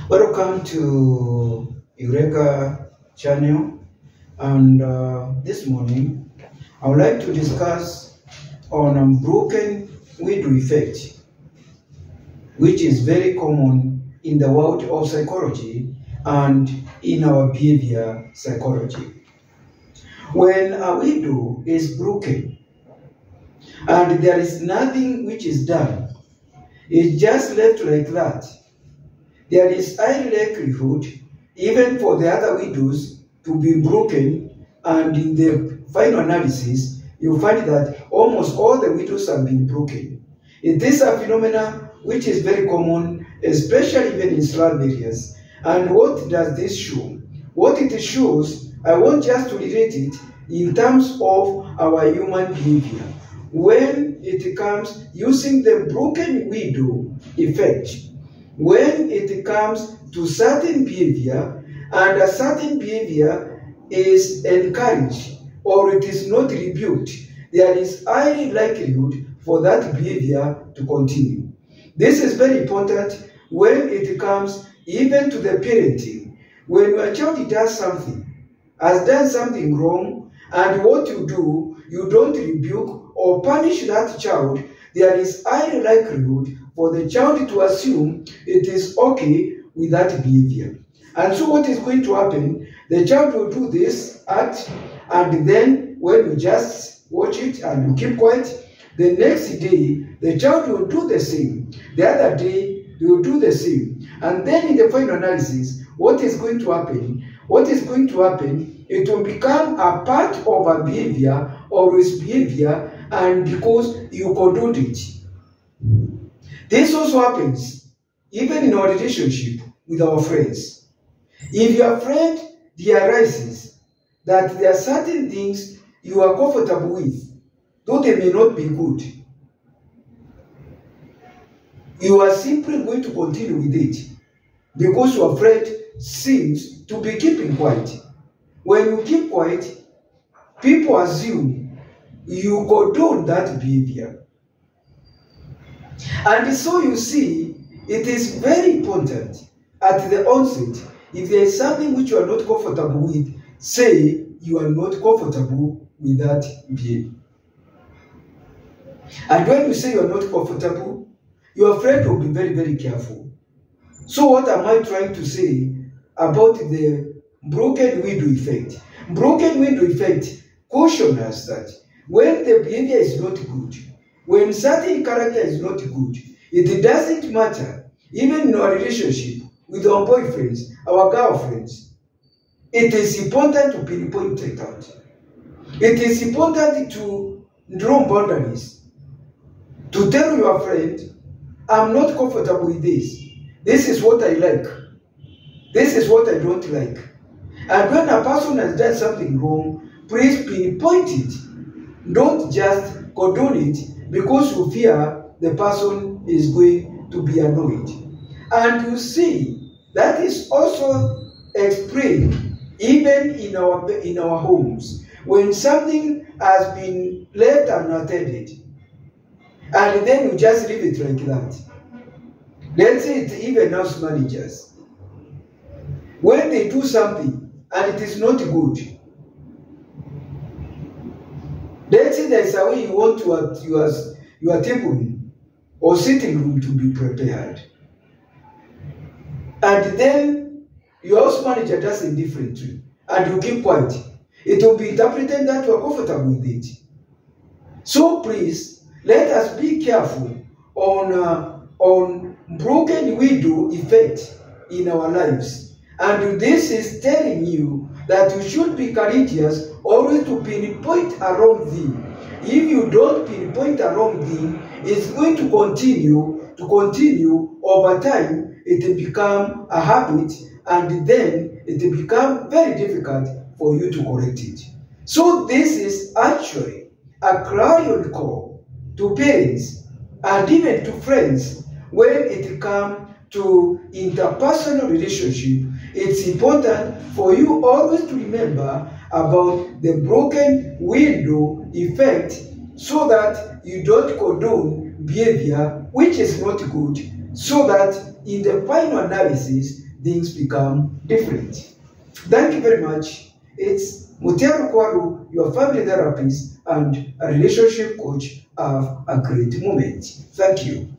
Welcome to Eureka channel, and this morning I would like to discuss on broken window effect, which is very common in the world of psychology and in our behavior psychology. When a window is broken and there is nothing which is done, it's just left like that, there is high likelihood even for the other windows to be broken, and in the final analysis, you find that almost all the windows have been broken. It is a phenomenon which is very common, especially even in slum areas. And what does this show? What it shows, I want just to relate it in terms of our human behavior. When it comes using the broken window effect, when it comes to certain behavior, and a certain behavior is encouraged or it is not rebuked, there is high likelihood for that behavior to continue. This is very important when it comes even to the parenting. When your child does something, has done something wrong, and what you do, you don't rebuke or punish that child, there is high likelihood for the child to assume it is okay with that behavior. And so what is going to happen, the child will do this act, and then when you just watch it and you keep quiet, the next day the child will do the same. The other day they will do the same. And then in the final analysis, what is going to happen? What is going to happen, it will become a part of a behavior or his behavior, and because you condoned it. This also happens even in our relationship with our friends. If your friend realizes that there are certain things you are comfortable with, though they may not be good, you are simply going to continue with it because your friend seems to be keeping quiet. When you keep quiet, people assume you condone that behavior. And so you see, it is very important at the onset, if there is something which you are not comfortable with, say you are not comfortable with that behavior. And when you say you are not comfortable, your friend will be very, very careful. So what am I trying to say about the broken window effect? Broken window effect cautions us that when the behavior is not good, when certain character is not good, it doesn't matter, even in our relationship with our boyfriends, our girlfriends, it is important to pinpoint it out. It is important to draw boundaries, to tell your friend, I'm not comfortable with this. This is what I like. This is what I don't like. And when a person has done something wrong, please pinpoint it. Don't just condone it because you fear the person is going to be annoyed. And you see, that is also explained even in our homes. When something has been left unattended, and then you just leave it like that. Let's say it even house managers. When they do something and it is not good, let's say there is a way you want your table room or sitting room to be prepared, and then your house manager does it differently, and you keep quiet, it will be interpreted that you are comfortable with it. So please, let us be careful on broken window effect in our lives. And this is telling you that you should be courageous always to pinpoint a wrong thing. If you don't pinpoint a wrong thing, it's going to continue over time. It will become a habit, and then it will become very difficult for you to correct it. So this is actually a clarion call to parents and even to friends. When it comes to interpersonal relationship, it's important for you always to remember about the broken window effect, so that you don't condone behavior which is not good, so that in the final analysis, things become different. Thank you very much. It's Mutero Kwaru, your family therapist and a relationship coach. Have a great moment. Thank you.